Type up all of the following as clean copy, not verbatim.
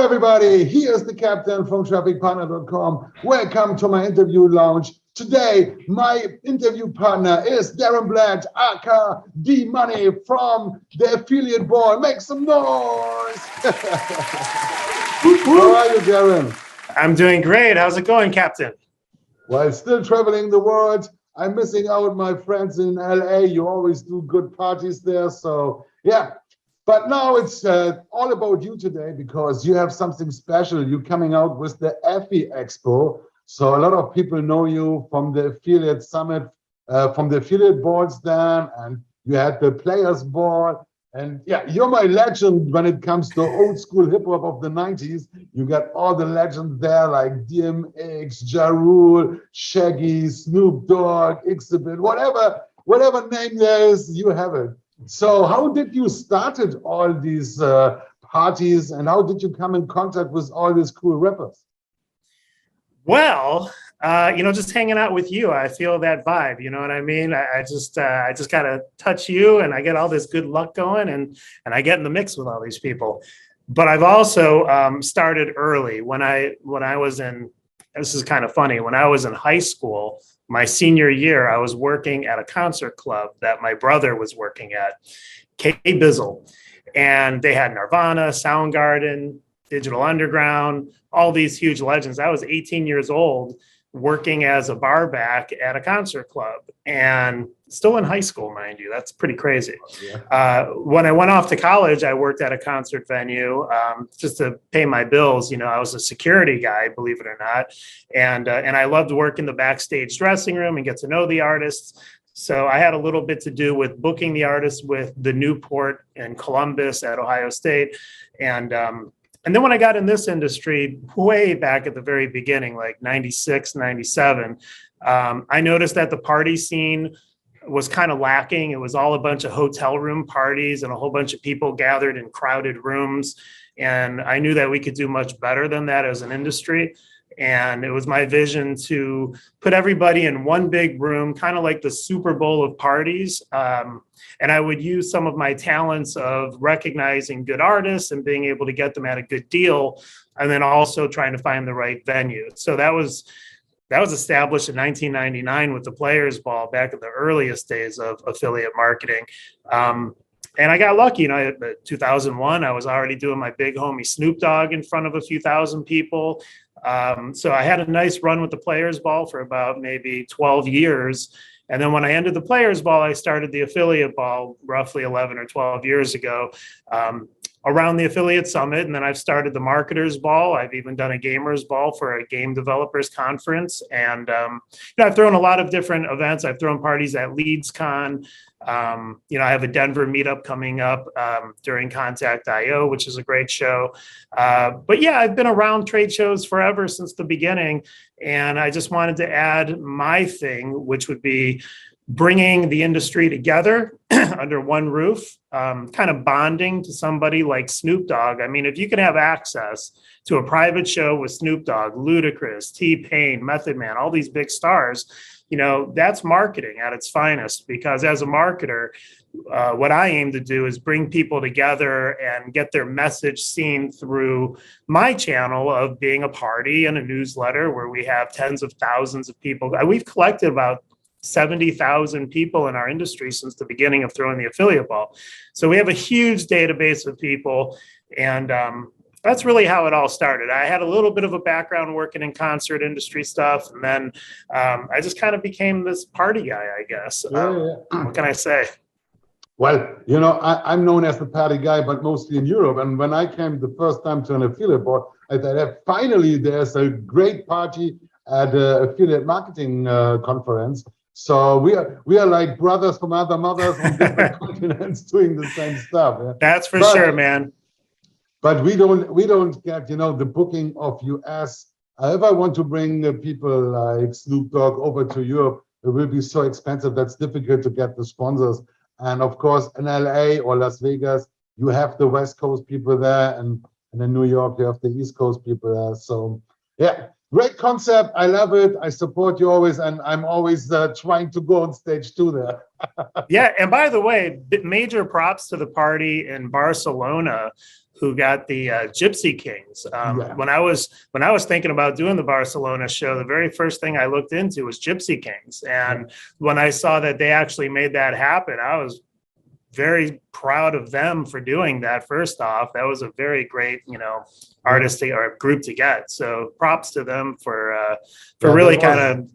everybody, here's the captain from TrafficPartner.com. Welcome to my interview lounge. Today, my interview partner is Darren Blatt, aka D-Money from the affiliate board. Make some noise! How are you, Darren? I'm doing great. How's it going, Captain? Well, still traveling the world. I'm missing out my friends in LA. You always do good parties there, so yeah. But now it's all about you today because you have something special. You're coming out with the Affy Expo. So a lot of people know you from the affiliate summit, from the affiliate boards then, and you had the players board. And yeah, you're my legend when it comes to old school hip hop of the 90s. You got all the legends there like DMX, JaRule, Shaggy, Snoop Dogg, Exhibit, whatever name there is, you have it. So how did you started all these parties and how did you come in contact with all these cool rappers? Well, just hanging out with you, I feel that vibe. You know what I mean? I just gotta touch you, and I get all this good luck going, and I get in the mix with all these people. But I've also started early when I was in. This is kind of funny. When I was in high school, my senior year, I was working at a concert club that my brother was working at, K-Bizzle, and they had Nirvana, Soundgarden, Digital Underground, all these huge legends. I was 18 years old working as a bar back at a concert club and still in high school, mind you. That's pretty crazy. Yeah. When I went off to college, I worked at a concert venue just to pay my bills. I was a security guy, believe it or not. And I loved working the backstage dressing room and get to know the artists. So I had a little bit to do with booking the artists with the Newport and Columbus at Ohio State. And then when I got in this industry, way back at the very beginning, like 96, 97, I noticed that the party scene was kind of lacking. It was all a bunch of hotel room parties and a whole bunch of people gathered in crowded rooms. And I knew that we could do much better than that as an industry. And it was my vision to put everybody in one big room, kind of like the Super Bowl of parties. And I would use some of my talents of recognizing good artists and being able to get them at a good deal, and then also trying to find the right venue. So that was established in 1999 with the Players Ball back in the earliest days of affiliate marketing. And I got lucky, in 2001, I was already doing my big homie Snoop Dogg in front of a few thousand people. So I had a nice run with the Players Ball for about maybe 12 years. And then when I ended the Players Ball, I started the Affiliate Ball roughly 11 or 12 years ago around the Affiliate Summit. And then I've started the Marketers Ball. I've even done a Gamers Ball for a game developers conference. And I've thrown a lot of different events. I've thrown parties at LeadsCon. I have a Denver meetup coming up during Contact.io, which is a great show. But yeah, I've been around trade shows forever since the beginning. And I just wanted to add my thing, which would be bringing the industry together under one roof, kind of bonding to somebody like Snoop Dogg. I mean, if you can have access to a private show with Snoop Dogg, Ludacris, T-Pain, Method Man, all these big stars, that's marketing at its finest. Because as a marketer, what I aim to do is bring people together and get their message seen through my channel of being a party and a newsletter where we have tens of thousands of people. We've collected about 70,000 people in our industry since the beginning of throwing the affiliate ball. So we have a huge database of people, and that's really how it all started. I had a little bit of a background working in concert industry stuff, and then I just kind of became this party guy, I guess. What can I say? Well, I'm known as the party guy, but mostly in Europe. And when I came the first time to an affiliate board, I thought, finally, there's a great party at the affiliate marketing conference. So we are like brothers from other mothers on different continents doing the same stuff. Yeah? That's for sure, man. But we don't get the booking of US. If I want to bring people like Snoop Dogg over to Europe, it will be so expensive. That's difficult to get the sponsors. And of course, in LA or Las Vegas, you have the West Coast people there, and in New York, you have the East Coast people there. So yeah. Great concept. I love it. I support you always, and I'm always trying to go on stage too there. Yeah, and by the way, major props to the party in Barcelona who got the Gypsy Kings. Yeah. When I was thinking about doing the Barcelona show, the very first thing I looked into was Gypsy Kings. And when I saw that they actually made that happen, I was very proud of them for doing that. First off, that was a very great, artist or group to get. So props to them for really kind of,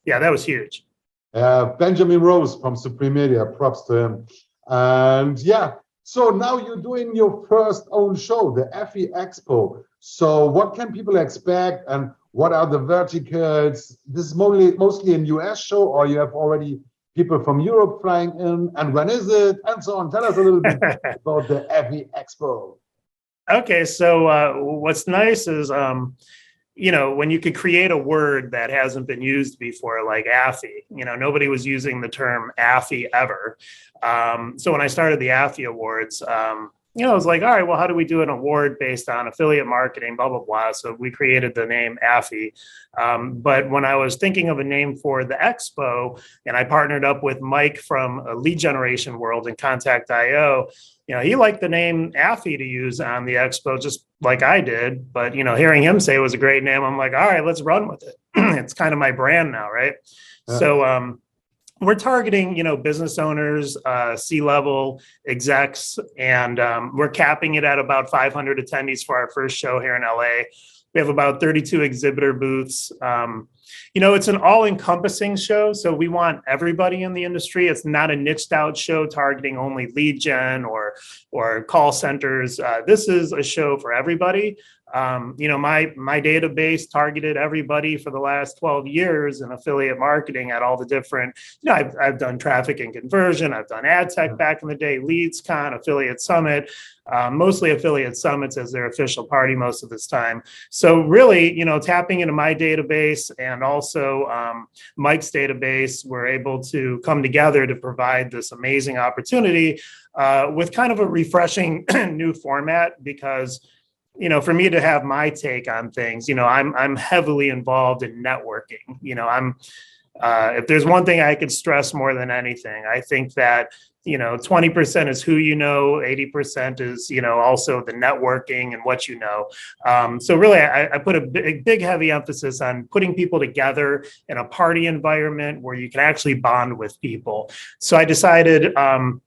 that was huge. Benjamin Rose from Supreme Media, props to him. And so now you're doing your first own show, the Affy Expo. So what can people expect, and what are the verticals? This is mostly a US show, or you have already people from Europe flying in, and when is it, and so on. Tell us a little bit about the Affy Expo. Okay, so what's nice is, when you could create a word that hasn't been used before, like Affy, nobody was using the term Affy ever. So when I started the Affy Awards, I was like, all right, well, how do we do an award based on affiliate marketing, blah, blah, blah. So we created the name Affy. But when I was thinking of a name for the expo, and I partnered up with Mike from Lead Generation World and Contact.io, he liked the name Affy to use on the expo, just like I did. But, hearing him say it was a great name, I'm like, all right, let's run with it. It's kind of my brand now, right? So we're targeting, business owners, C-level execs, and we're capping it at about 500 attendees for our first show here in LA. We have about 32 exhibitor booths. It's an all-encompassing show, so we want everybody in the industry. It's not a niched out show targeting only lead gen or call centers. This is a show for everybody. My database targeted everybody for the last 12 years in affiliate marketing at all the different, I've done traffic and conversion. I've done ad tech back in the day, LeadsCon, Affiliate Summit, mostly Affiliate Summits as their official party most of this time. So really, tapping into my database and also Mike's database, we're able to come together to provide this amazing opportunity with kind of a refreshing new format, because for me to have my take on things, I'm heavily involved in networking. If there's one thing I could stress more than anything, I think that 20% is who 80% is, also the networking and what So really, I put a big, heavy emphasis on putting people together in a party environment where you can actually bond with people. So I decided,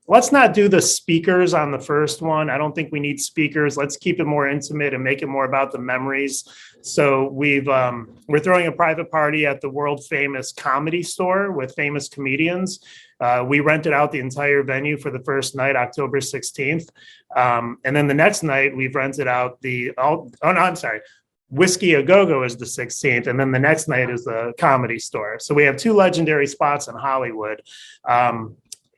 let's not do the speakers on the first one. I don't think we need speakers. Let's keep it more intimate and make it more about the memories. So we're throwing a private party at the world famous Comedy Store with famous comedians. We rented out the entire venue for the first night, October 16th. And then the next night, we've rented out Whiskey A Go-Go is the 16th. And then the next night is the Comedy Store. So we have two legendary spots in Hollywood.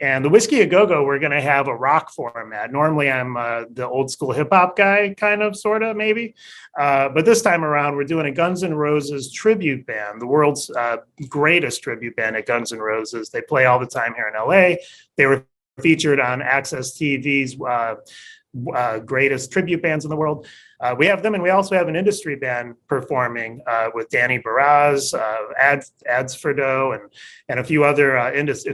And the Whiskey A Go-Go, we're going to have a rock format. Normally, I'm the old school hip hop guy, kind of, sort of, maybe. But this time around, we're doing a Guns N' Roses tribute band, the world's greatest tribute band at Guns N' Roses. They play all the time here in LA. They were featured on Access TV's greatest tribute bands in the world. We have them, and we also have an industry band performing with Danny Baraz, Adsfordo, and a few other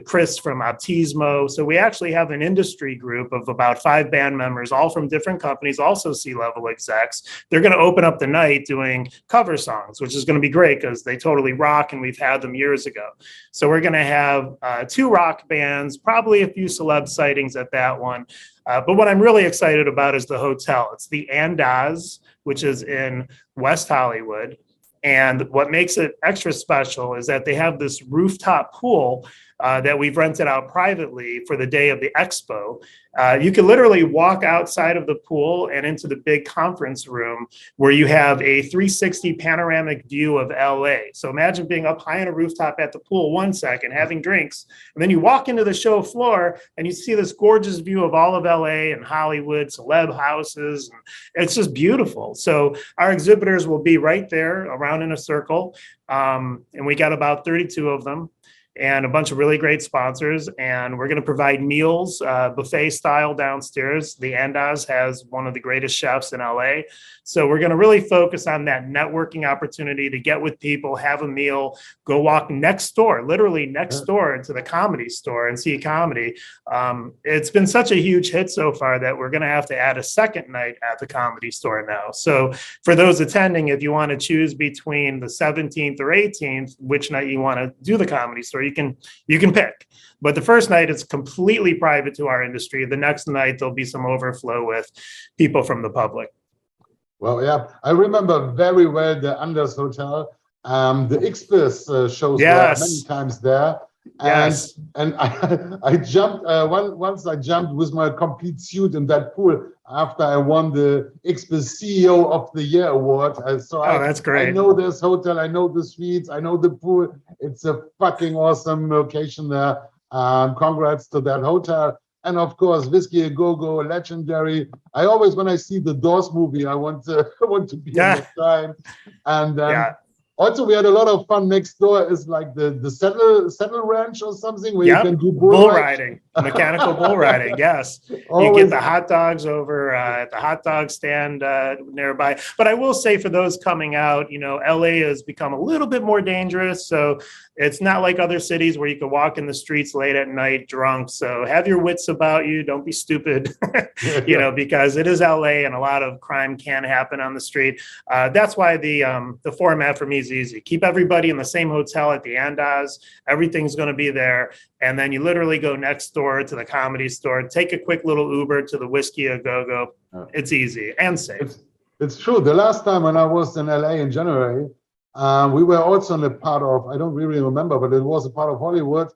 Chris from Optismo. So we actually have an industry group of about 5 band members, all from different companies, also C-level execs. They're going to open up the night doing cover songs, which is going to be great because they totally rock, and we've had them years ago. So we're going to have 2 rock bands, probably a few celeb sightings at that one. But what I'm really excited about is the hotel. It's the Andaz, which is in West Hollywood. And what makes it extra special is that they have this rooftop pool that we've rented out privately for the day of the expo. You can literally walk outside of the pool and into the big conference room where you have a 360 panoramic view of LA. So imagine being up high on a rooftop at the pool one second, having drinks, and then you walk into the show floor and you see this gorgeous view of all of LA and Hollywood, celeb houses. And it's just beautiful. So our exhibitors will be right there around in a circle. And we got about 32 of them. and a bunch of really great sponsors. And we're going to provide meals, buffet style downstairs. The Andaz has one of the greatest chefs in LA. So we're going to really focus on that networking opportunity to get with people, have a meal, go walk next door, literally next door to the Comedy Store and see comedy. It's been such a huge hit so far that we're going to have to add a second night at the Comedy Store now. So for those attending, if you want to choose between the 17th or 18th, which night you want to do the Comedy Store, you can pick. But the first night is completely private to our industry. The next night there'll be some overflow with people from the public. Well, yeah, I remember very well the Anders Hotel. The Expo shows were many times there. And I jumped once I jumped with my complete suit in that pool after I won the Expo CEO of the Year award. That's great. I know this hotel, I know the suites, I know the pool. It's a fucking awesome location there. Congrats to that hotel. And of course, Whiskey A Go Go, legendary. I always, when I see the Doors movie, I want to be in that time. And also, we had a lot of fun. Next door is like the settle ranch or something where you can do bull riding, mechanical bull riding. Yes, you get the hot dogs over at the hot dog stand nearby. But I will say, for those coming out, LA has become a little bit more dangerous. So it's not like other cities where you can walk in the streets late at night drunk. So have your wits about you. Don't be stupid, because it is LA and a lot of crime can happen on the street. That's why the format for me is easy. Keep everybody in the same hotel at the Andaz. Everything's going to be there. And then you literally go next door to the Comedy Store, take a quick little Uber to the Whiskey A Go Go. It's easy and safe. It's true. The last time when I was in LA in January, we were also in a part of, I don't really remember, but it was a part of Hollywood.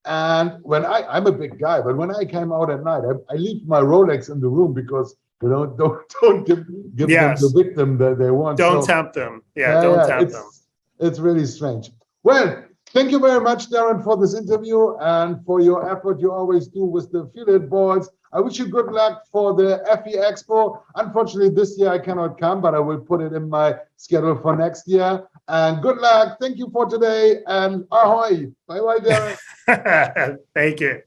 And when I'm a big guy, but when I came out at night, I leave my Rolex in the room because don't give them the victim that they want. Don't tempt them. Don't tempt them. It's really strange. Well, thank you very much, Darren, for this interview and for your effort you always do with the affiliate boards. I wish you good luck for the Affy Expo. Unfortunately, this year I cannot come, but I will put it in my schedule for next year. And good luck. Thank you for today. And ahoy. Bye-bye, Darren. Thank you.